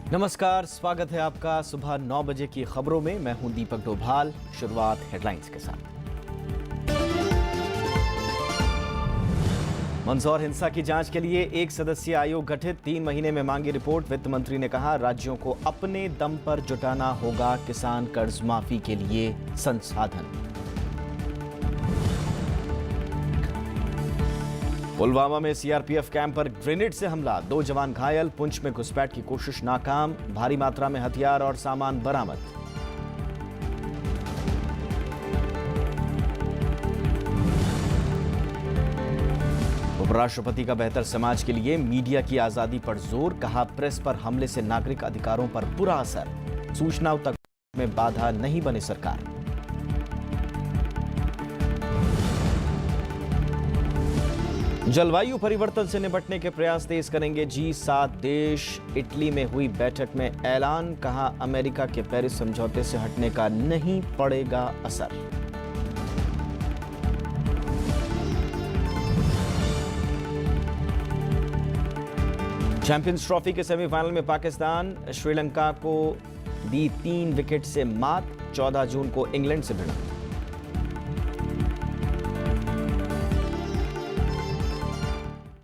नमस्कार, स्वागत है आपका सुबह 9 बजे की खबरों में। मैं हूं दीपक डोभाल। शुरुआत हेडलाइंस के साथ। मंदसौर हिंसा की जांच के लिए एक सदस्यीय आयोग गठित, 3 महीने में मांगी रिपोर्ट। वित्त मंत्री ने कहा, राज्यों को अपने दम पर जुटाना होगा किसान कर्ज माफी के लिए संसाधन। पुलवामा में सीआरपीएफ कैंप पर ग्रेनेड से हमला, 2 जवान घायल। पुंछ में घुसपैठ की कोशिश नाकाम, भारी मात्रा में हथियार और सामान बरामद। उपराष्ट्रपति का बेहतर समाज के लिए मीडिया की आजादी पर जोर, कहा प्रेस पर हमले से नागरिक अधिकारों पर बुरा असर, सूचनाओं तक में बाधा नहीं बने सरकार। जलवायु परिवर्तन से निपटने के प्रयास तेज करेंगे G7 देश। इटली में हुई बैठक में ऐलान, कहा अमेरिका के पेरिस समझौते से हटने का नहीं पड़ेगा असर। चैंपियंस ट्रॉफी के सेमीफाइनल में पाकिस्तान श्रीलंका को दी 3 विकेट से मात, 14 जून को इंग्लैंड से भिड़ा।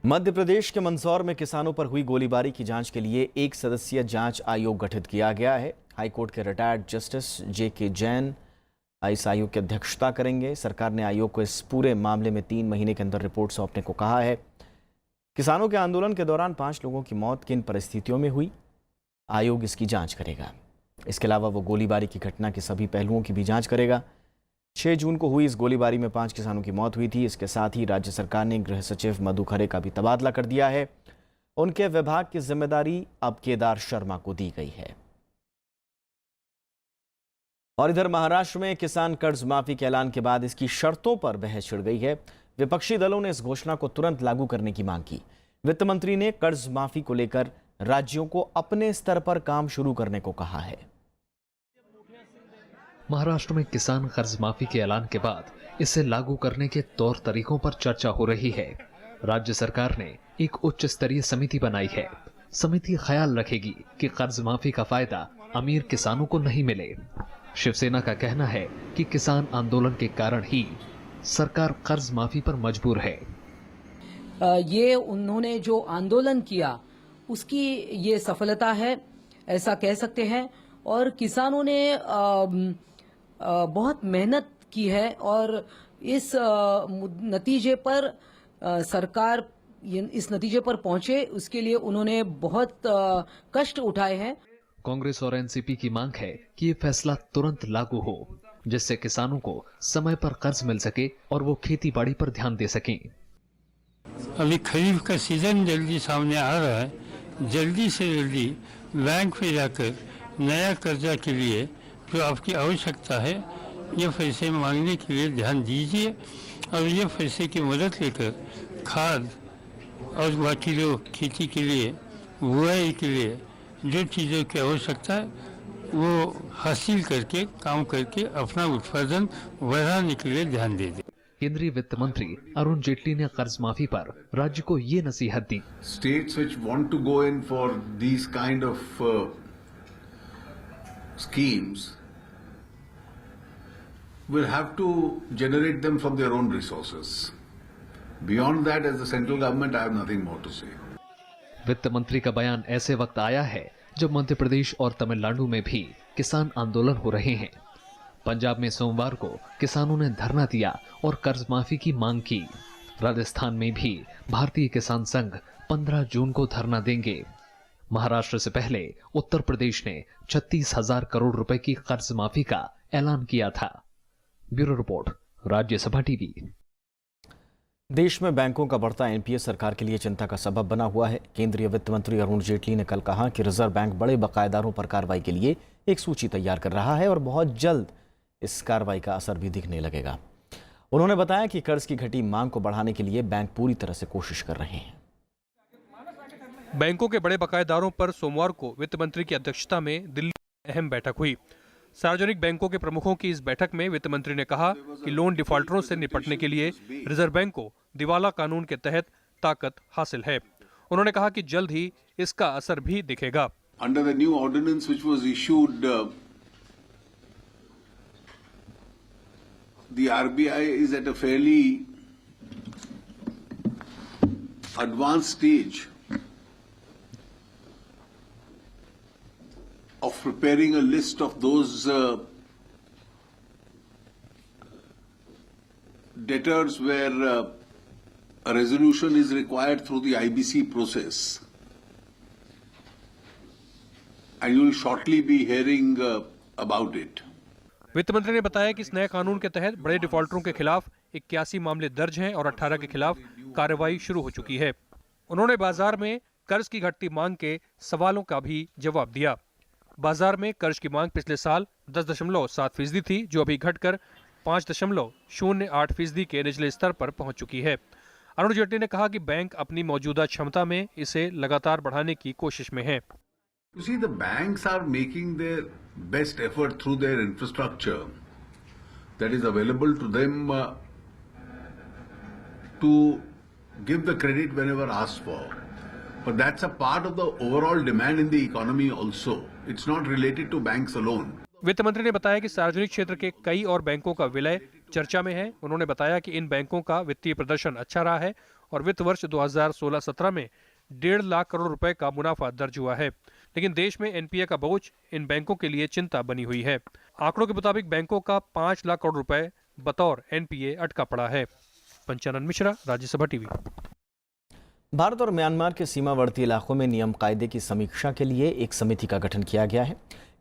मध्य प्रदेश के मंदसौर में किसानों पर हुई गोलीबारी की जांच के लिए एक सदस्यीय जांच आयोग गठित किया गया है। हाईकोर्ट के रिटायर्ड जस्टिस JK जैन इस आयोग की अध्यक्षता करेंगे। सरकार ने आयोग को इस पूरे मामले में 3 महीने के अंदर रिपोर्ट सौंपने को कहा है। किसानों के आंदोलन के दौरान 5 लोगों की मौत किन परिस्थितियों में हुई, आयोग इसकी जांच करेगा। इसके अलावा वो गोलीबारी की घटना के सभी पहलुओं की भी जांच करेगा। 6 जून को हुई इस गोलीबारी में 5 किसानों की मौत हुई थी। इसके साथ ही राज्य सरकार ने गृह सचिव मधु खरे का भी तबादला कर दिया है। उनके विभाग की जिम्मेदारी अब केदार शर्मा को दी गई है। और इधर महाराष्ट्र में किसान कर्ज माफी के ऐलान के बाद इसकी शर्तों पर बहस छिड़ गई है। विपक्षी दलों ने इस घोषणा को तुरंत लागू करने की मांग की। वित्त मंत्री ने कर्ज माफी को लेकर राज्यों को अपने स्तर पर काम शुरू करने को कहा है। महाराष्ट्र में किसान कर्ज माफी के ऐलान के बाद इसे लागू करने के तौर तरीकों पर चर्चा हो रही है। राज्य सरकार ने एक उच्च स्तरीय समिति बनाई है। समिति ख्याल रखेगी कि कर्ज माफी का फायदा अमीर किसानों को नहीं मिले। शिवसेना का कहना है कि किसान आंदोलन के कारण ही सरकार कर्ज माफी पर मजबूर है। ये उन्होंने जो आंदोलन किया उसकी ये सफलता है, ऐसा कह सकते हैं। और किसानों ने बहुत मेहनत की है और इस नतीजे पर सरकार इस नतीजे पर पहुंचे, उसके लिए उन्होंने बहुत कष्ट उठाए हैं। कांग्रेस और एनसीपी की मांग है कि ये फैसला तुरंत लागू हो, जिससे किसानों को समय पर कर्ज मिल सके और वो खेती बाड़ी पर ध्यान दे सकें। अभी खरीफ का सीजन जल्दी सामने आ रहा है। जल्दी से जल्दी बैंक में जाकर नया कर्जा के लिए जो आपकी आवश्यकता है, ये पैसे मांगने के लिए ध्यान दीजिए और ये पैसे की मदद लेकर खाद और बाकी जो खेती के लिए, बुआई के लिए जो चीज़ों की आवश्यकता है वो हासिल करके, काम करके अपना उत्पादन बढ़ाने के लिए ध्यान दे दें। केंद्रीय वित्त मंत्री अरुण जेटली ने कर्ज माफी पर राज्य को ये नसीहत दी। States which want to go in for these kind of schemes will have to generate them from their own resources. Beyond that, as the central government, I have nothing more to say. वित्त मंत्री का बयान ऐसे वक्त आया है जब मध्य प्रदेश और तमिलनाडु में भी किसान आंदोलन हो रहे हैं। पंजाब में सोमवार को किसानों ने धरना दिया और कर्ज माफी की मांग की। राजस्थान में भी भारतीय किसान संघ 15 जून को धरना देंगे। महाराष्ट्र से पहले उत्तर प्रदेश ने 36,000 करोड़ रुपए की कर्ज माफी का ऐलान किया था। Bureau report, Rajya Sabha TV. देश में बैंकों का बढ़ता एनपीए सरकार के लिए चिंता का सबब बना हुआ है। केंद्रीय वित्त मंत्री अरुण जेटली ने कल कहा कि रिजर्व बैंक बड़े बकायेदारों पर कार्रवाई के लिए एक सूची तैयार कर रहा है और बहुत जल्द इस कार्रवाई का असर भी दिखने लगेगा। उन्होंने बताया कि कर्ज की घटी मांग को बढ़ाने के लिए बैंक पूरी तरह से कोशिश कर रहे हैं। बैंकों के बड़े बकायेदारों पर सोमवार को वित्त मंत्री की अध्यक्षता में दिल्ली में अहम बैठक हुई। सार्वजनिक बैंकों के प्रमुखों की इस बैठक में वित्त मंत्री ने कहा कि लोन डिफॉल्टरों से निपटने के लिए रिजर्व बैंक को दिवाला कानून के तहत ताकत हासिल है। उन्होंने कहा कि जल्द ही इसका असर भी दिखेगा। under the new ordinance which was issued, the RBI is at a fairly advanced stage of preparing a list of those debtors where a resolution is required through the IBC process. And you will shortly be hearing about it. वित्त मंत्री ने बताया कि इस नए कानून के तहत बड़े डिफॉल्टरों के खिलाफ 81 मामले दर्ज हैं और 18 के खिलाफ कार्रवाई शुरू हो चुकी है। उन्होंने बाजार में कर्ज की घटती मांग के सवालों का भी जवाब दिया। बाजार में कर्ज की मांग पिछले साल 10.7% थी, जो अभी घटकर 5.08% के निचले स्तर पर पहुंच चुकी है। अरुण जेटली ने कहा कि बैंक अपनी मौजूदा क्षमता में इसे लगातार बढ़ाने की कोशिश में है। You see, the banks are making their best effort through their infrastructure that is available to them to give the credit whenever asked for. But that's a part of the overall demand in the economy also. It's not related to banks alone. वित्त मंत्री ने बताया कि सार्वजनिक क्षेत्र के कई और बैंकों का विलय चर्चा में है। उन्होंने बताया कि इन बैंकों का वित्तीय प्रदर्शन अच्छा रहा है और वित्त वर्ष 2016-17 में 1.5 लाख करोड़ रुपए का मुनाफा दर्ज हुआ है, लेकिन देश में एनपीए का बोझ इन बैंकों के लिए चिंता बनी हुई है। आंकड़ों के मुताबिक बैंकों का 5 लाख करोड़ रुपए बतौर एनपीए अटका पड़ा है। पंचानन मिश्रा, राज्यसभा टीवी। भारत और म्यांमार के सीमावर्ती इलाकों में नियम कायदे की समीक्षा के लिए एक समिति का गठन किया गया है।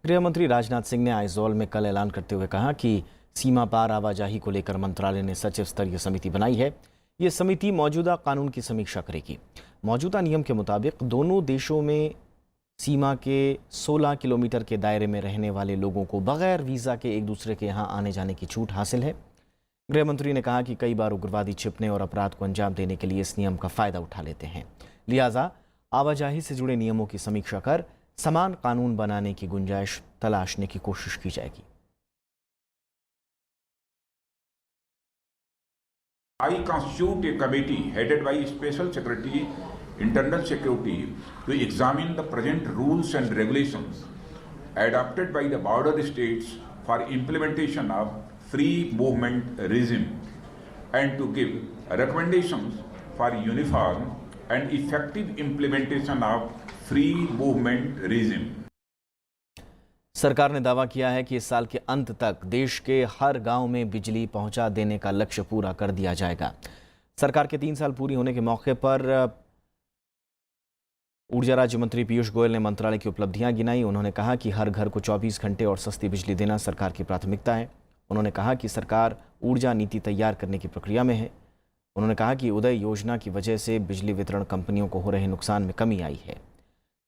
गृह मंत्री राजनाथ सिंह ने आइजोल में कल ऐलान करते हुए कहा कि सीमा पार आवाजाही को लेकर मंत्रालय ने सचिव स्तरीय समिति बनाई है। ये समिति मौजूदा कानून की समीक्षा करेगी। मौजूदा नियम के मुताबिक दोनों देशों में सीमा के 16 किलोमीटर के दायरे में रहने वाले लोगों को बगैर वीज़ा के एक दूसरे के यहाँ आने जाने की छूट हासिल है। गृह मंत्री ने कहा कि कई बार उग्रवादी छिपने और अपराध को अंजाम देने के लिए इस नियम का फ़ायदा उठा लेते हैं, लिहाजा आवाजाही से जुड़े नियमों की समीक्षा कर समान कानून बनाने की गुंजाइश तलाशने की कोशिश की जाएगी। I constitute a committee headed by Special Secretary Internal Security to examine the present rules and regulations adopted by the border states for implementation of free movement regime and to give recommendations for uniform and effective implementation of free movement regime. सरकार ने दावा किया है कि इस साल के अंत तक देश के हर गांव में बिजली पहुंचा देने का लक्ष्य पूरा कर दिया जाएगा। सरकार के 3 साल पूरी होने के मौके पर ऊर्जा राज्य मंत्री पीयूष गोयल ने मंत्रालय की उपलब्धियां गिनाई। उन्होंने कहा कि हर घर को 24 घंटे और सस्ती बिजली देना सरकार की प्राथमिकता है। उन्होंने कहा कि सरकार ऊर्जा नीति तैयार करने की प्रक्रिया में है। उन्होंने कहा कि उदय योजना की वजह से बिजली वितरण कंपनियों को हो रहे नुकसान में कमी आई है।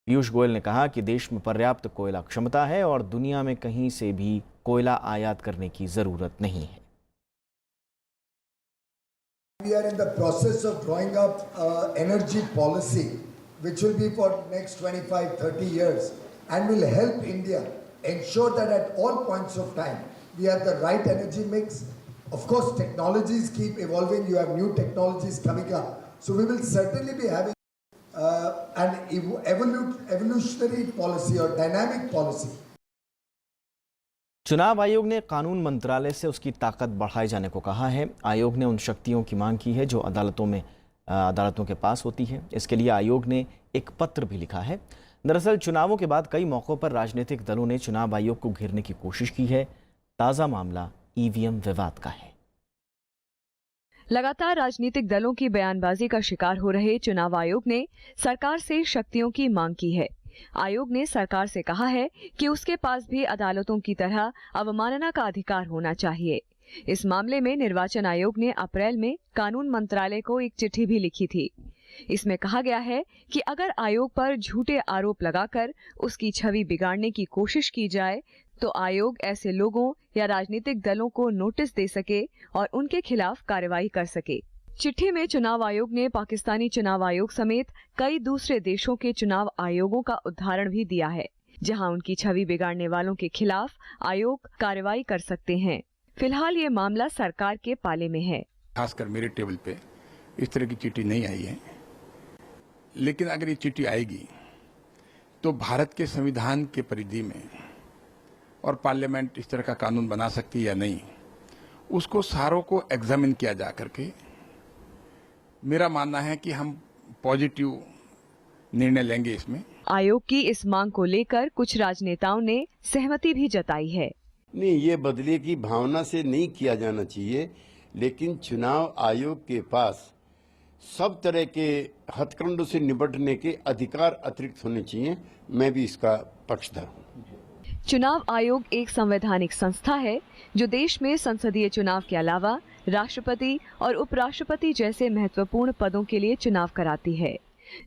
पीयूष गोयल ने कहा कि देश में पर्याप्त कोयला क्षमता है और दुनिया में कहीं से भी कोयला आयात करने की जरूरत नहीं है। We are in the process of drawing up energy policy which will be for next 25-30 years and will help India ensure that at all points of time we have the right energy mix. Of course, technologies keep evolving. You have new technologies coming up. So we will certainly be having an evolutionary policy or dynamic policy. चुनाव आयोग ने कानून मंत्रालय से उसकी ताकत बढ़ाए जाने को कहा है। आयोग ने उन शक्तियों की मांग की है जो अदालतों के पास होती है। इसके लिए आयोग ने एक पत्र भी लिखा है। दरअसल चुनावों के बाद कई मौक़ों पर राजनीतिक दलों ने चुनाव आयोग को घेरने की कोशिश की है। ताज़ा मामला ईवीएम विवाद का है। लगातार राजनीतिक दलों की बयानबाजी का शिकार हो रहे चुनाव आयोग ने सरकार से शक्तियों की मांग की है। आयोग ने सरकार से कहा है कि उसके पास भी अदालतों की तरह अवमानना का अधिकार होना चाहिए। इस मामले में निर्वाचन आयोग ने अप्रैल में कानून मंत्रालय को एक चिट्ठी भी लिखी थी। इसमें कहा गया है कि अगर आयोग पर झूठे आरोप लगाकर उसकी छवि बिगाड़ने की कोशिश की जाए तो आयोग ऐसे लोगों या राजनीतिक दलों को नोटिस दे सके और उनके खिलाफ कार्रवाई कर सके। चिट्ठी में चुनाव आयोग ने पाकिस्तानी चुनाव आयोग समेत कई दूसरे देशों के चुनाव आयोगों का उदाहरण भी दिया है, जहां उनकी छवि बिगाड़ने वालों के खिलाफ आयोग कार्रवाई कर सकते हैं। फिलहाल ये मामला सरकार के पाले में है। खासकर मेरे टेबल पे इस तरह की चिट्ठी नहीं आई है, लेकिन अगर ये चिट्ठी आएगी तो भारत के संविधान के परिधि में और पार्लियामेंट इस तरह का कानून बना सकती है या नहीं, उसको सारों को एग्जामिन किया जा करके मेरा मानना है कि हम पॉजिटिव निर्णय लेंगे इसमें। आयोग की इस मांग को लेकर कुछ राजनेताओं ने सहमति भी जताई है। नहीं, ये बदले की भावना से नहीं किया जाना चाहिए, लेकिन चुनाव आयोग के पास सब तरह के हथकंडों से निपटने के अधिकार अतिरिक्त होने चाहिए। मैं भी इसका पक्षधर हूँ। चुनाव आयोग एक संवैधानिक संस्था है जो देश में संसदीय चुनाव के अलावा राष्ट्रपति और उपराष्ट्रपति जैसे महत्वपूर्ण पदों के लिए चुनाव कराती है।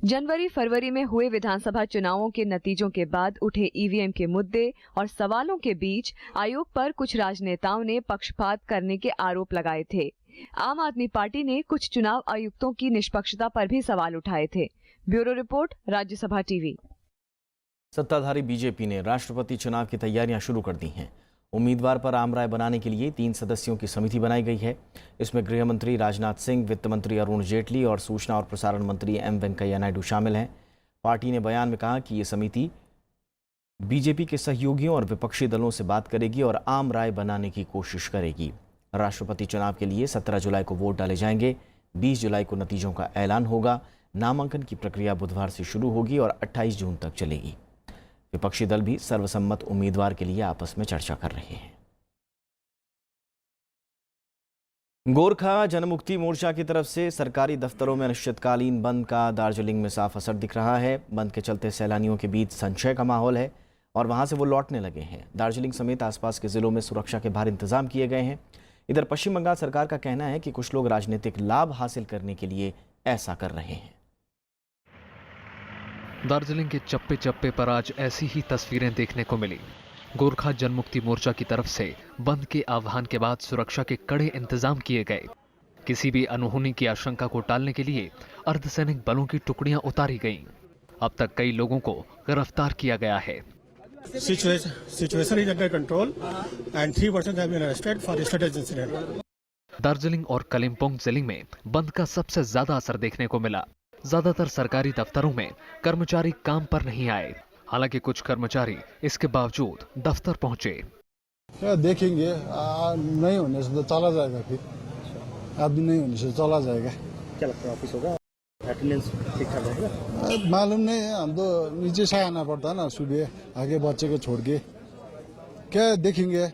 जनवरी फरवरी में हुए विधानसभा चुनावों के नतीजों के बाद उठे ईवीएम के मुद्दे और सवालों के बीच आयोग पर कुछ राजनेताओं ने पक्षपात करने के आरोप लगाए थे। आम आदमी पार्टी ने कुछ चुनाव आयुक्तों की निष्पक्षता पर भी सवाल उठाए थे। Bureau report, Rajya Sabha TV. सत्ताधारी बीजेपी ने राष्ट्रपति चुनाव की तैयारियां शुरू कर दी हैं। उम्मीदवार पर आम राय बनाने के लिए 3 सदस्यों की समिति बनाई गई है। इसमें गृह मंत्री राजनाथ सिंह, वित्त मंत्री अरुण जेटली और सूचना और प्रसारण मंत्री एम वेंकैया नायडू शामिल हैं। पार्टी ने बयान में कहा कि ये समिति बीजेपी के सहयोगियों और विपक्षी दलों से बात करेगी और आम राय बनाने की कोशिश करेगी। राष्ट्रपति चुनाव के लिए 17 जुलाई को वोट डाले जाएंगे। 20 जुलाई को नतीजों का ऐलान होगा। नामांकन की प्रक्रिया बुधवार से शुरू होगी और 28 जून तक चलेगी। विपक्षी दल भी सर्वसम्मत उम्मीदवार के लिए आपस में चर्चा कर रहे हैं। गोरखा जनमुक्ति मोर्चा की तरफ से सरकारी दफ्तरों में अनिश्चितकालीन बंद का दार्जिलिंग में साफ असर दिख रहा है। बंद के चलते सैलानियों के बीच संशय का माहौल है और वहां से वो लौटने लगे हैं। दार्जिलिंग समेत आसपास के जिलों में सुरक्षा के भारी इंतजाम किए गए हैं। इधर पश्चिम बंगाल सरकार का कहना है कि कुछ लोग राजनीतिक लाभ हासिल करने के लिए ऐसा कर रहे हैं। दार्जिलिंग के चप्पे चप्पे पर आज ऐसी ही तस्वीरें देखने को मिली। गोरखा जनमुक्ति मोर्चा की तरफ से बंद के आह्वान के बाद सुरक्षा के कड़े इंतजाम किए गए। किसी भी अनहोनी की आशंका को टालने के लिए अर्धसैनिक बलों की टुकड़ियां उतारी गईं। अब तक कई लोगों को गिरफ्तार किया गया है। Situation is under control and 3 persons have been arrested for yesterday's incident. Darjeeling और कलिम्पोंग जिले में बंद का सबसे ज्यादा असर देखने को मिला। ज्यादातर सरकारी दफ्तरों में कर्मचारी काम पर नहीं आए। हालांकि कुछ कर्मचारी इसके बावजूद दफ्तर पहुंचे। देखेंगे, नहीं होने से तो चला जाएगा, फिर अब नहीं होने से चला जाएगा। क्या लगता है ऑफिस होगा? अटेंडेंस ठीक ठाक रहेगा? मालूम नहीं है, हम तो नीचे से आना पड़ता है ना सुबह, आगे बच्चे को छोड़ के। क्या देखेंगे।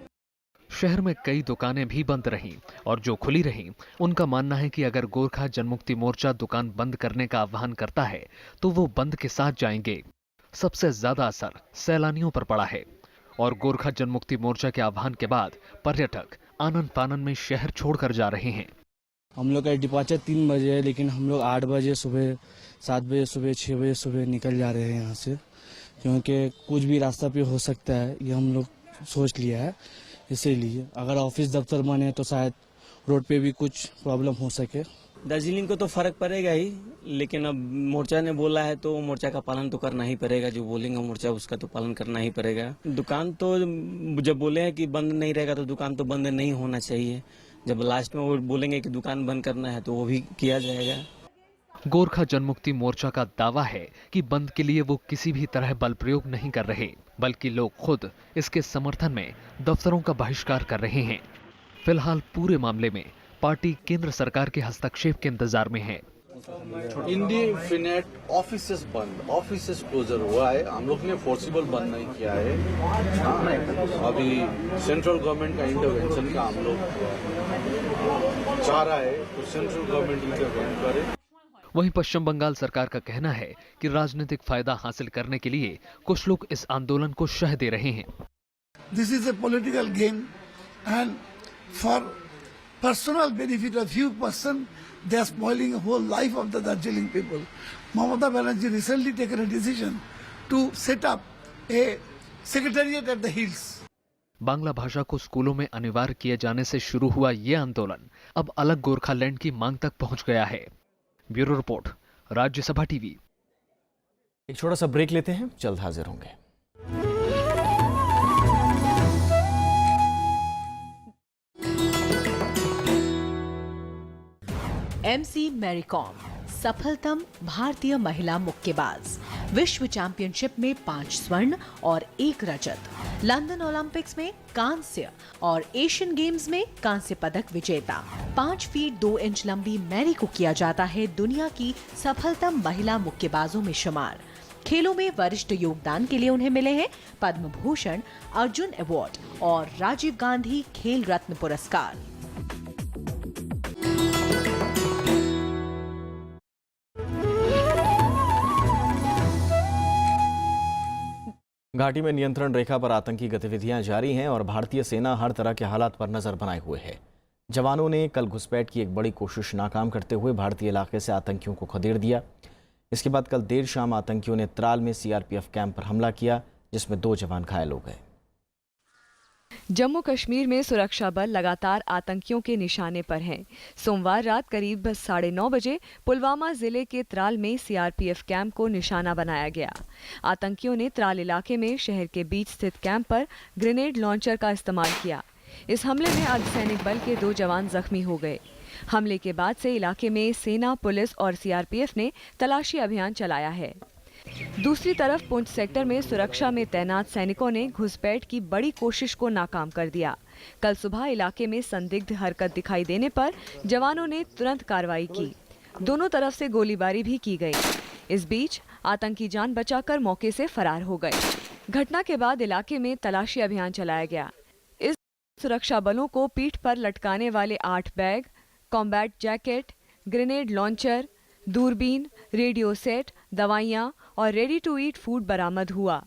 शहर में कई दुकानें भी बंद रहीं और जो खुली रहीं उनका मानना है कि अगर गोरखा जनमुक्ति मोर्चा दुकान बंद करने का आह्वान करता है तो वो बंद के साथ जाएंगे। सबसे ज्यादा असर सैलानियों पर पड़ा है और गोरखा जनमुक्ति मोर्चा के आह्वान के बाद पर्यटक आनन फानन में शहर छोड़कर जा रहे हैं। हम लोग का डिपार्चर 3 बजे है, लेकिन हम लोग 8 बजे सुबह, 7 बजे सुबह, 6 बजे सुबह निकल जा रहे हैं यहाँ से, क्योंकि कुछ भी रास्ता पे हो सकता है, ये हम लोग सोच लिया है। इसीलिए अगर ऑफिस दफ्तर बने तो शायद रोड पे भी कुछ प्रॉब्लम हो सके। दार्जिलिंग को तो फर्क पड़ेगा ही, लेकिन अब मोर्चा ने बोला है तो मोर्चा का पालन तो करना ही पड़ेगा। जो बोलेंगे मोर्चा उसका तो पालन करना ही पड़ेगा। दुकान तो जब बोले हैं कि बंद नहीं रहेगा तो दुकान तो बंद नहीं होना चाहिए। जब लास्ट में वो बोलेंगे कि दुकान बंद करना है तो वो भी किया जाएगा। गोरखा जनमुक्ति मोर्चा का दावा है कि बंद के लिए वो किसी भी तरह बल प्रयोग नहीं कर रहे, बल्कि लोग खुद इसके समर्थन में दफ्तरों का बहिष्कार कर रहे हैं। फिलहाल पूरे मामले में पार्टी केंद्र सरकार के हस्तक्षेप के इंतजार में है। इंडिफिनेट ऑफिसेस बंद, ऑफिसेस क्लोजर हुआ है। हम लोग ने फोर्सिबल बंद नहीं किया है। अभी सेंट्रल गवर्नमेंट का इंटरवेंशन का हम लोग चाह रहा है तो सेंट्रल गवर्नमेंट इंटरवेंशन करे। वहीं पश्चिम बंगाल सरकार का कहना है कि राजनीतिक फायदा हासिल करने के लिए कुछ लोग इस आंदोलन को शह दे रहे हैं। This is a political game and for personal benefit of few person they are spoiling the whole life of the Darjeeling people. Mamata Banerjee recently taken a decision to set up a secretariat at the hills. Bangla भाषा को स्कूलों में अनिवार्य किए जाने से शुरू हुआ ये आंदोलन अब अलग गोरखालैंड की मांग तक पहुंच गया है। Bureau report, Rajya Sabha TV. एक छोटा सा ब्रेक लेते हैं, जल्द हाजिर होंगे। MC मैरी कॉम सफलतम भारतीय महिला मुक्केबाज। विश्व चैंपियनशिप में 5 स्वर्ण और 1 रजत, लंदन ओलंपिक्स में कांस्य और एशियन गेम्स में कांस्य पदक विजेता। 5 फीट 2 इंच लंबी मैरी को किया जाता है दुनिया की सफलतम महिला मुक्केबाजों में शुमार। खेलों में वरिष्ठ योगदान के लिए उन्हें मिले हैं पद्म भूषण, अर्जुन अवार्ड और राजीव गांधी खेल रत्न पुरस्कार। घाटी में नियंत्रण रेखा पर आतंकी गतिविधियां जारी हैं और भारतीय सेना हर तरह के हालात पर नजर बनाए हुए है। जवानों ने कल घुसपैठ की एक बड़ी कोशिश नाकाम करते हुए भारतीय इलाके से आतंकियों को खदेड़ दिया। इसके बाद कल देर शाम आतंकियों ने त्राल में सीआरपीएफ कैंप पर हमला किया, जिसमें 2 जवान घायल हो गए। जम्मू कश्मीर में सुरक्षा बल लगातार आतंकियों के निशाने पर हैं। सोमवार रात करीब 9:30 बजे पुलवामा जिले के त्राल में सीआरपीएफ कैंप को निशाना बनाया गया। आतंकियों ने त्राल इलाके में शहर के बीच स्थित कैंप पर ग्रेनेड लॉन्चर का इस्तेमाल किया। इस हमले में अर्धसैनिक बल के 2 जवान जख्मी हो गए। हमले के बाद से इलाके में सेना, पुलिस और सीआरपीएफ ने तलाशी अभियान चलाया है। दूसरी तरफ पुंछ सेक्टर में सुरक्षा में तैनात सैनिकों ने घुसपैठ की बड़ी कोशिश को नाकाम कर दिया। कल सुबह इलाके में संदिग्ध हरकत दिखाई देने पर जवानों ने तुरंत कार्रवाई की। दोनों तरफ से गोलीबारी भी की गई। इस बीच आतंकी जान बचाकर मौके से फरार हो गए। घटना के बाद इलाके में तलाशी अभियान चलाया गया। इस सुरक्षा बलों को पीठ पर लटकाने वाले 8 bag, combat jacket, grenade launcher, दूरबीन, रेडियो सेट, दवाइयां और रेडी टू ईट फूड बरामद हुआ।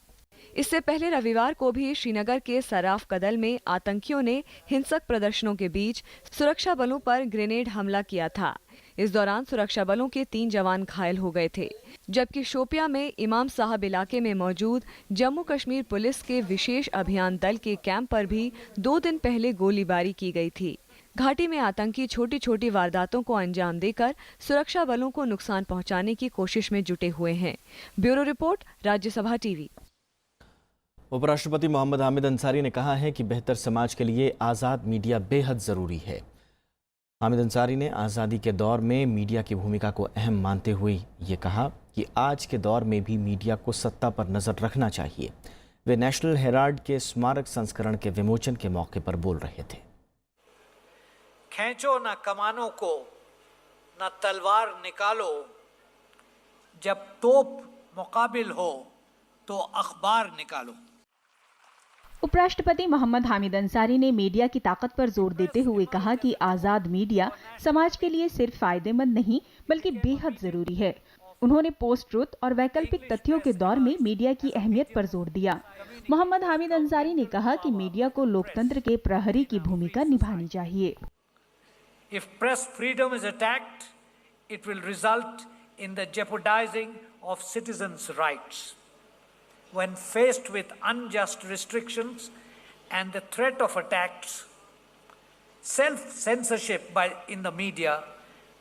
इससे पहले रविवार को भी श्रीनगर के सराफ कदल में आतंकियों ने हिंसक प्रदर्शनों के बीच सुरक्षा बलों पर ग्रेनेड हमला किया था। इस दौरान सुरक्षा बलों के 3 जवान घायल हो गए थे, जबकि शोपिया में इमाम साहब इलाके में मौजूद जम्मू कश्मीर पुलिस के विशेष अभियान दल के कैंप पर भी 2 दिन पहले गोलीबारी की गई थी। घाटी में आतंकी छोटी छोटी वारदातों को अंजाम देकर सुरक्षा बलों को नुकसान पहुंचाने की कोशिश में जुटे हुए हैं। Bureau report, Rajya Sabha TV. उपराष्ट्रपति मोहम्मद हामिद अंसारी ने कहा है कि बेहतर समाज के लिए आज़ाद मीडिया बेहद ज़रूरी है। हामिद अंसारी ने आज़ादी के दौर में मीडिया की भूमिका को अहम मानते हुए ये कहा कि आज के दौर में भी मीडिया को सत्ता पर नज़र रखना चाहिए। वे नेशनल हेराल्ड के स्मारक संस्करण के विमोचन के मौके पर बोल रहे थे। खींचो न कमानों को, न तलवार निकालो, जब तोप मुकाबिल हो तो अखबार निकालो। उपराष्ट्रपति मोहम्मद हामिद अंसारी ने मीडिया की ताकत पर जोर देते हुए कहा कि आज़ाद मीडिया समाज के लिए सिर्फ फायदेमंद नहीं बल्कि बेहद जरूरी है। उन्होंने पोस्ट ट्रुथ और वैकल्पिक तथ्यों के दौर में मीडिया की अहमियत पर जोर दिया। मोहम्मद हामिद अंसारी ने कहा कि मीडिया को लोकतंत्र के प्रहरी की भूमिका निभानी चाहिए। If press freedom is attacked, it will result in the jeopardizing of citizens' rights. When faced with unjust restrictions and the threat of attacks, self-censorship in the media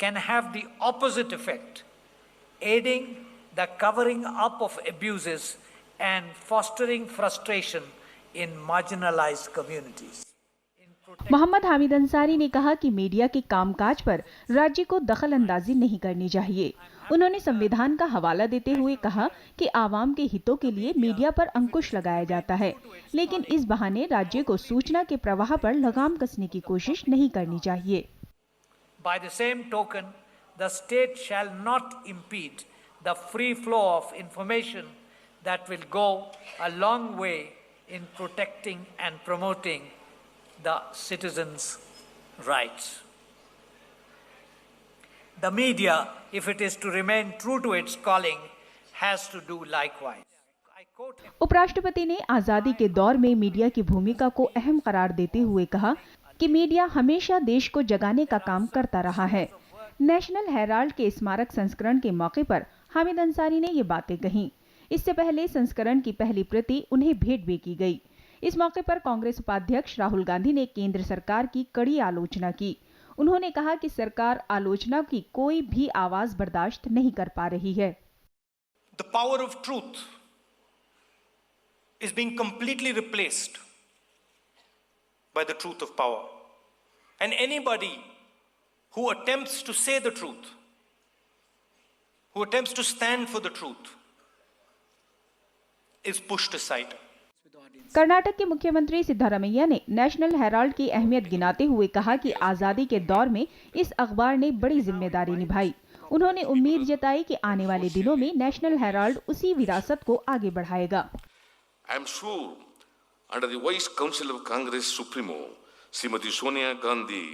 can have the opposite effect, aiding the covering up of abuses and fostering frustration in marginalized communities. Mohammad Hamid Ansari ने कहा कि media के कामकाज पर राज्य को दखल अंदाजी नहीं करनी चाहिए। उन्होंने संविधान का हवाला देते हुए कहा कि आवाम के हितों के लिए मीडिया पर अंकुश लगाया जाता है, लेकिन इस बहाने राज्य को सूचना के प्रवाह पर लगाम कसने की कोशिश नहीं करनी चाहिए। By the same token, the state shall not impede the free flow of information that will go a long way in protecting and promoting the citizens' rights. The media, if it is to remain true to its calling, has to do likewise. उपराष्ट्रपति ने आजादी के दौर में media की भूमिका को अहम करार देते हुए कहा कि मीडिया हमेशा देश को जगाने का काम करता रहा है। नेशनल हेराल्ड के स्मारक संस्करण के मौके पर हामिद अंसारी ने ये बातें कहीं। इससे पहले संस्करण की पहली प्रति उन्हें भेंट भी की गई। इस मौके पर कांग्रेस उपाध्यक्ष राहुल गांधी ने केंद्र सरकार की कड़ी आलोचना की। उन्होंने कहा कि सरकार आलोचना की कोई भी आवाज बर्दाश्त नहीं कर पा रही है। The power of truth is being completely replaced by the truth of power. And anybody who attempts to say the truth who attempts to stand for the truth is pushed aside. Karnataka के मुख्यमंत्री सिद्धारमैया ने national Herald की अहमियत गिनाते हुए कहा कि आजादी के दौर में इस अखबार ने बड़ी जिम्मेदारी निभाई। उन्होंने उम्मीद जताई कि आने वाले दिनों में नेशनल हेराल्ड उसी विरासत को आगे बढ़ाएगा। I am sure under the wise counsel of Congress Supremo, Srimati Sonia Gandhi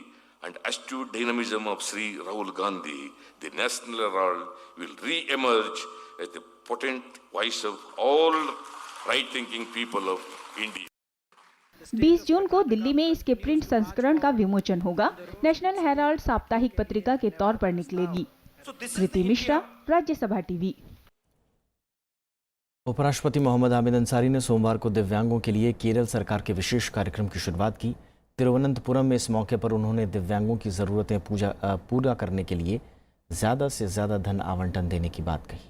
and astute dynamism of Sri Rahul Gandhi, the National Herald will re-emerge as the potent voice of all right-thinking people of India. 20 जून को दिल्ली में इसके print संस्करण का विमोचन होगा। National Herald साप्ताहिक पत्रिका के तौर पर निकलेगी। कृति मिश्रा, राज्यसभा टीवी। उपराष्ट्रपति मोहम्मद हामिद अंसारी ने सोमवार को दिव्यांगों के लिए केरल सरकार के विशेष कार्यक्रम की शुरुआत की। तिरुवनंतपुरम में इस मौके पर उन्होंने दिव्यांगों की ज़रूरतें पूरा करने के लिए ज़्यादा से ज़्यादा धन आवंटन देने की बात कही।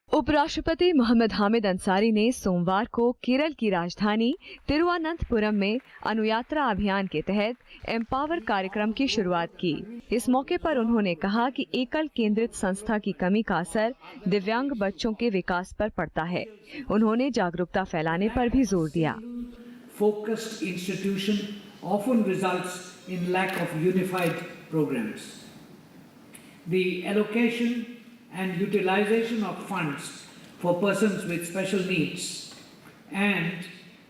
उपराष्ट्रपति मोहम्मद हामिद अंसारी ने सोमवार को केरल की राजधानी तिरुवनंतपुरम में अनुयात्रा अभियान के तहत एम्पावर कार्यक्रम की शुरुआत की। इस मौके पर उन्होंने कहा कि एकल केंद्रित संस्था की कमी का असर दिव्यांग बच्चों के विकास पर पड़ता है। उन्होंने जागरूकता फैलाने पर भी जोर दिया। Focused institution often results in lack of unified programs. The allocation and utilization of funds for persons with special needs and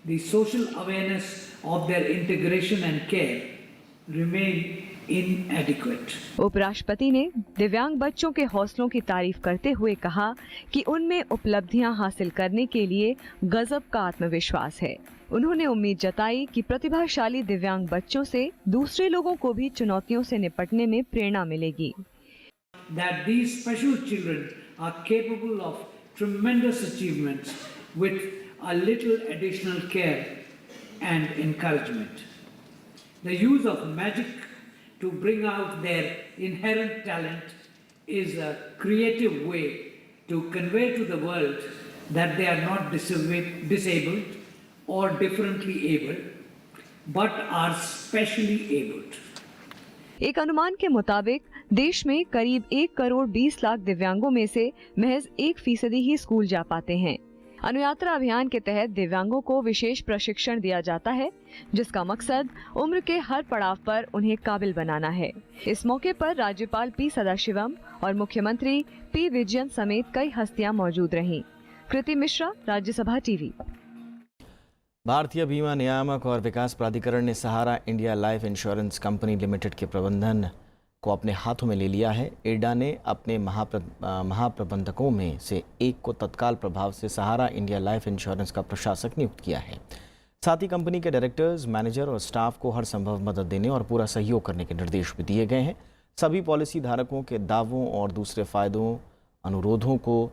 the social awareness of their integration and care remain inadequate. उपराष्ट्रपति ने दिव्यांग बच्चों के हौसलों की तारीफ करते हुए कहा कि उनमें उपलब्धियां हासिल करने के लिए गजब का आत्मविश्वास है। उन्होंने उम्मीद जताई कि प्रतिभाशाली दिव्यांग बच्चों से दूसरे लोगों को भी चुनौतियों से निपटने में प्रेरणा मिलेगी। That these special children are capable of tremendous achievements with a little additional care and encouragement. The use of magic to bring out their inherent talent is a creative way to convey to the world that they are not disabled or differently abled, but are specially abled. एक अनुमान के मुताबिक देश में करीब 1 करोड़ 20 लाख दिव्यांगों में से महज 1% ही स्कूल जा पाते हैं। अनुयात्रा अभियान के तहत दिव्यांगों को विशेष प्रशिक्षण दिया जाता है, जिसका मकसद उम्र के हर पड़ाव पर उन्हें काबिल बनाना है। इस मौके पर राज्यपाल पी सदाशिवम और मुख्यमंत्री पी विजयन समेत कई हस्तियां मौजूद रहीं। कृति मिश्रा, राज्यसभा टीवी। भारतीय बीमा नियामक और विकास प्राधिकरण ने Sahara India life insurance company limited के प्रबंधन को अपने हाथों में ले लिया है। इरडा ने अपने महाप्रबंधकों में से एक को तत्काल प्रभाव से सहारा इंडिया लाइफ इंश्योरेंस का प्रशासक नियुक्त किया है। साथ ही कंपनी के डायरेक्टर्स, मैनेजर और स्टाफ को हर संभव मदद देने और पूरा सहयोग करने के निर्देश भी दिए गए हैं। सभी पॉलिसी धारकों के दावों और दूसरे फायदों अनुरोधों को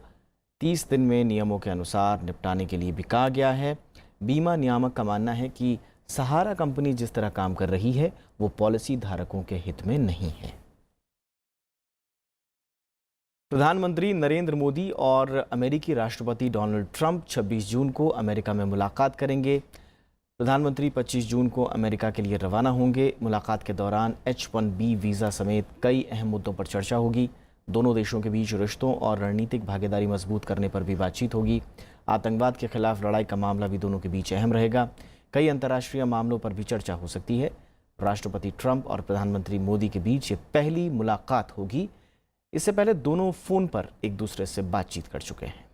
30 दिन में नियमों के अनुसार निपटाने के लिए भी कहा गया है। बीमा नियामक का मानना है कि सहारा कंपनी जिस तरह काम कर रही है वो पॉलिसी धारकों के हित में नहीं है। प्रधानमंत्री नरेंद्र मोदी और अमेरिकी राष्ट्रपति डोनाल्ड ट्रंप 26 जून को अमेरिका में मुलाकात करेंगे। प्रधानमंत्री 25 जून को अमेरिका के लिए रवाना होंगे। मुलाकात के दौरान H-1B वीज़ा समेत कई अहम मुद्दों पर चर्चा होगी। दोनों देशों के बीच रिश्तों और रणनीतिक भागीदारी मजबूत करने पर भी बातचीत होगी। आतंकवाद के खिलाफ लड़ाई का मामला भी दोनों के बीच अहम रहेगा। कई अंतर्राष्ट्रीय मामलों पर भी चर्चा हो सकती है। राष्ट्रपति ट्रंप और प्रधानमंत्री मोदी के बीच ये पहली मुलाकात होगी। इससे पहले दोनों फोन पर एक दूसरे से बातचीत कर चुके हैं।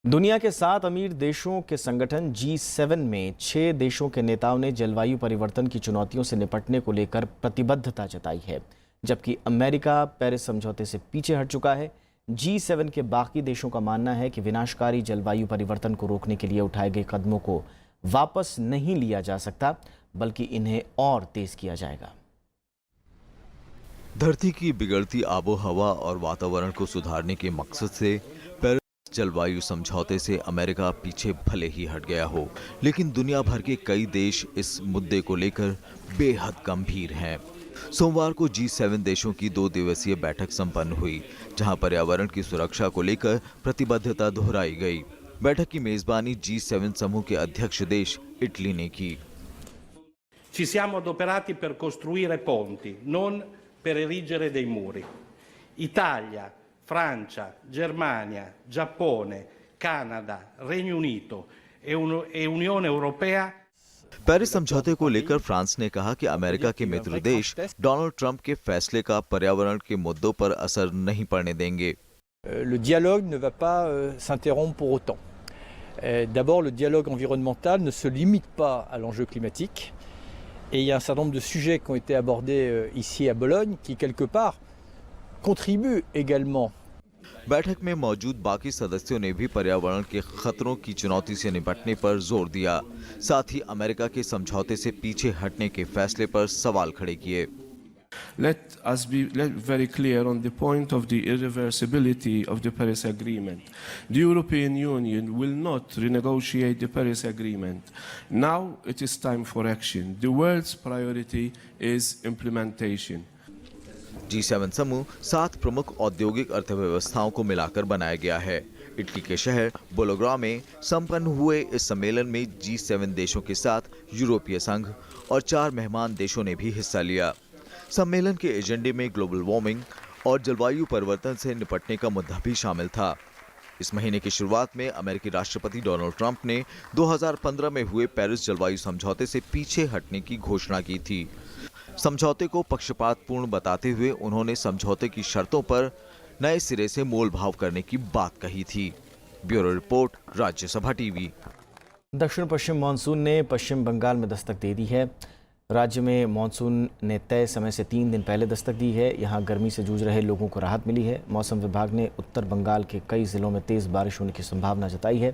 दुनिया के 7 अमीर देशों के संगठन G7 में 6 देशों के नेताओं ने जलवायु परिवर्तन की चुनौतियों से निपटने को लेकर प्रतिबद्धता जताई है, जबकि अमेरिका पेरिस समझौते से पीछे हट चुका है। G7 के बाकी देशों का मानना है कि विनाशकारी जलवायु परिवर्तन को रोकने के लिए उठाए गए कदमों को वापस नहीं लिया जा सकता, बल्कि इन्हें और तेज किया जाएगा। धरती की बिगड़ती आबो हवा और वातावरण को सुधारने के मकसद से पेरिस जलवायु समझौते से अमेरिका पीछे भले ही हट गया हो, लेकिन दुनिया भर के कई देश इस मुद्दे को लेकर बेहद गंभीर हैं। सोमवार को G7 देशों की 2 दिवसीय बैठक संपन्न हुई, जहां पर्यावरण की सुरक्षा को लेकर प्रतिबद्धता दोहराई गई। बैठक की मेजबानी G7 समूह के अध्यक्ष देश इटली ने की। Ci siamo adoperati per costruire ponti, non per erigere dei muri. Italia, Francia, Germania, Giappone, Canada, Regno Unito e Unione Europea Paris समझौते को लेकर फ्रांस ने कहा कि अमेरिका के मित्र देश डोनाल्ड ट्रंप के फैसले का पर्यावरण के मुद्दों पर असर नहीं पड़ने देंगे। Le dialogue ne va pas s'interrompre pour autant. D'abord, le dialogue environnemental ne se limite pas à l'enjeu climatique. Et il y a un certain nombre de sujets qui ont été abordés ici à Bologne qui, quelque part, contribuent également. बैठक में मौजूद बाकी सदस्यों ने भी पर्यावरण के खतरों की चुनौती से निपटने पर जोर दिया। साथ ही अमेरिका के समझौते से पीछे हटने के फैसले पर सवाल खड़े किए। Let us be very clear on the point of the irreversibility of the Paris Agreement. The European Union will not renegotiate the Paris Agreement. Now it is time for action. The world's priority is implementation. G7 समूह 7 प्रमुख औद्योगिक अर्थव्यवस्थाओं को मिलाकर बनाया गया है। Italy के शहर बोलोग्रा में संपन्न हुए इस सम्मेलन में G7 देशों के साथ यूरोपीय संघ और 4 मेहमान देशों ने भी हिस्सा लिया। सम्मेलन के एजेंडे में ग्लोबल वार्मिंग और जलवायु परिवर्तन से निपटने का मुद्दा भी शामिल था। इस महीने की शुरुआत में अमेरिकी राष्ट्रपति डोनाल्ड ट्रंप ने 2015 में हुए पेरिस जलवायु समझौते से पीछे हटने की घोषणा की थी। समझौते को पक्षपातपूर्ण बताते हुए उन्होंने समझौते की शर्तों पर नए सिरे से मोलभाव करने की बात कही थी। Bureau report, Rajya Sabha TV. दक्षिण पश्चिम मानसून ने पश्चिम बंगाल में दस्तक दे दी है। राज्य में मानसून ने तय समय से 3 दिन पहले दस्तक दी है। यहां गर्मी से जूझ रहे लोगों को राहत मिली है। मौसम विभाग ने उत्तर बंगाल के कई जिलों में तेज़ बारिश होने की संभावना जताई है।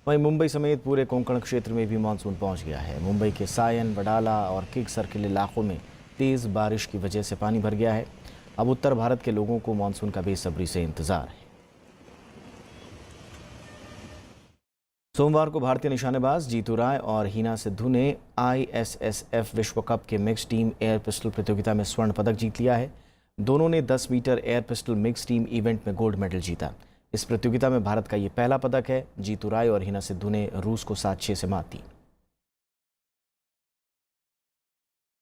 वहीं मुंबई समेत पूरे कोंकण क्षेत्र में भी मानसून पहुंच गया है। मुंबई के सायन, वडाला और किंग सर्किल इलाकों में तेज़ बारिश की वजह से पानी भर गया है। अब उत्तर भारत के लोगों को मानसून का बेसब्री से इंतजार है। सोमवार को भारतीय निशानेबाज जीतू राय और हीना सिद्धू ने ISSF विश्व कप के मिक्स टीम एयर पिस्टल प्रतियोगिता में स्वर्ण पदक जीत लिया है। दोनों ने 10 metre air pistol mix team event में गोल्ड मेडल जीता। इस प्रतियोगिता में भारत का ये पहला पदक है। जीतू राय और हीना सिद्धू ने रूस को 7-6 से मात दी।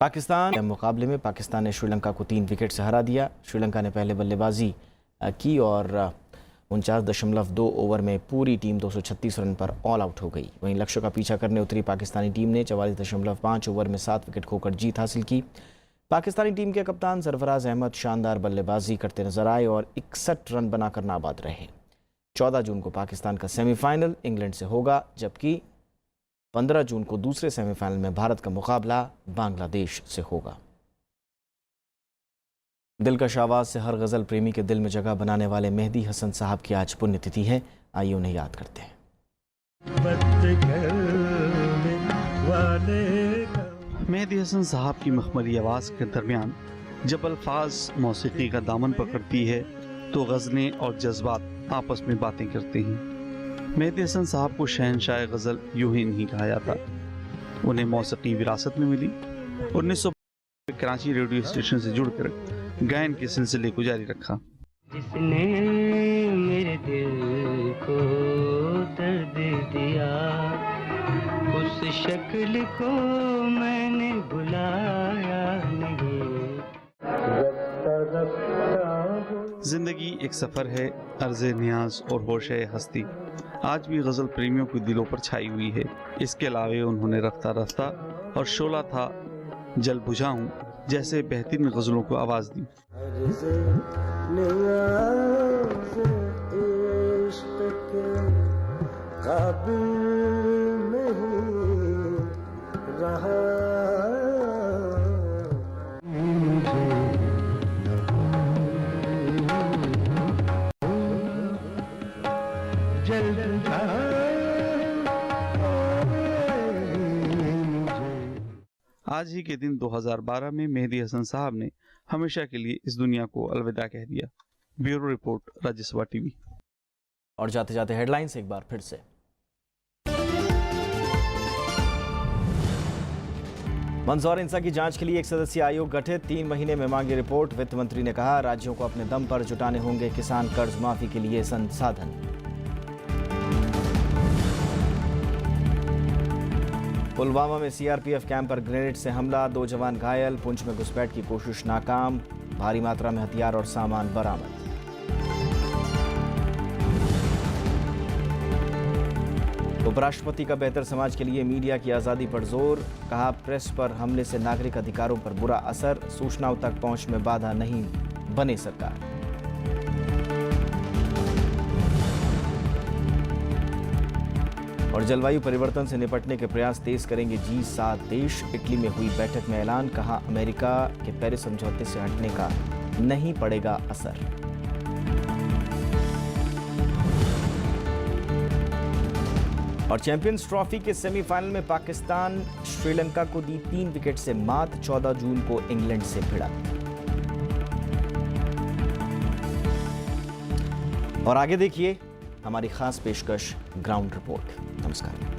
पाकिस्तान के मुकाबले में पाकिस्तान ने श्रीलंका को 3 विकेट से हरा दिया। श्रीलंका ने पहले बल्लेबाजी की और 49.2 ओवर में पूरी टीम 236 रन पर ऑल आउट हो गई। वहीं लक्ष्य का पीछा करने उतरी पाकिस्तानी टीम ने 44.5 ओवर में 7 विकेट खोकर जीत हासिल की। पाकिस्तानी टीम के कप्तान सरफराज अहमद शानदार बल्लेबाजी करते नजर आए और 61 रन बनाकर नाबाद रहे। 14 जून को पाकिस्तान का सेमीफाइनल इंग्लैंड से होगा, जबकि 15 जून को दूसरे सेमीफाइनल में भारत का मुकाबला बांग्लादेश से होगा। दिलकश आवाज़ से हर गज़ल प्रेमी के दिल में जगह बनाने वाले मेहदी हसन साहब की आज पुण्यतिथि है। आइए उन्हें याद करते हैं। मेहदी हसन साहब की मखमली आवाज़ के दरमियान जब अल्फाज मौसीकी का दामन पकड़ती है तो गज़लें और जज्बात आपस में बातें करते हैं। मेहदी हसन साहब को शहनशाह गज़ल यूं ही नहीं कहा जाता। उन्हें मौसीकी विरासत में मिली। 1900 कराची रेडियो स्टेशन से जुड़कर गायन के सिलसिले को जारी रखा। जिसने मेरे दिल को दर्द दिया उस शक्ल को मैंने बुलाया नहीं। जिंदगी एक सफर है, अर्ज़े नियाज और होशे हस्ती आज भी गज़ल प्रेमियों के दिलों पर छाई हुई है। इसके अलावे उन्होंने रफ्ता रफ्ता और शोला था जल बुझाऊं जैसे बेहतरीन गज़लों को आवाज़ दी। आज ही के दिन 2012 में मेहदी हसन साहब ने हमेशा के लिए इस दुनिया को अलविदा कह दिया। Bureau report, Rajya Sabha TV. और जाते जाते हेडलाइंस एक बार फिर से। मंदसौर हिंसा की जांच के लिए 1 सदस्यीय आयोग गठित, 3 महीने में मांगी रिपोर्ट। वित्त मंत्री ने कहा राज्यों को अपने दम पर जुटाने होंगे किसान कर्ज माफी के लिए संसाधन। पुलवामा में CRPF कैंप पर ग्रेनेड से हमला, 2 जवान घायल। पुंछ में घुसपैठ की कोशिश नाकाम। भारी मात्रा में हथियार और सामान बरामद। उपराष्ट्रपति का बेहतर समाज के लिए मीडिया की आज़ादी पर जोर, कहा प्रेस पर हमले से नागरिक अधिकारों पर बुरा असर, सूचनाओं तक पहुंच में बाधा नहीं बने सरकार। और जलवायु परिवर्तन से निपटने के प्रयास तेज करेंगे G7 देश, इटली में हुई बैठक में ऐलान, कहा अमेरिका के पेरिस समझौते से हटने का नहीं पड़ेगा असर। और चैंपियंस ट्रॉफी के सेमीफाइनल में पाकिस्तान श्रीलंका को दी 3 विकेट से मात, 14 जून को इंग्लैंड से भिड़ा। और आगे देखिए हमारी खास पेशकश ग्राउंड रिपोर्ट। नमस्कार।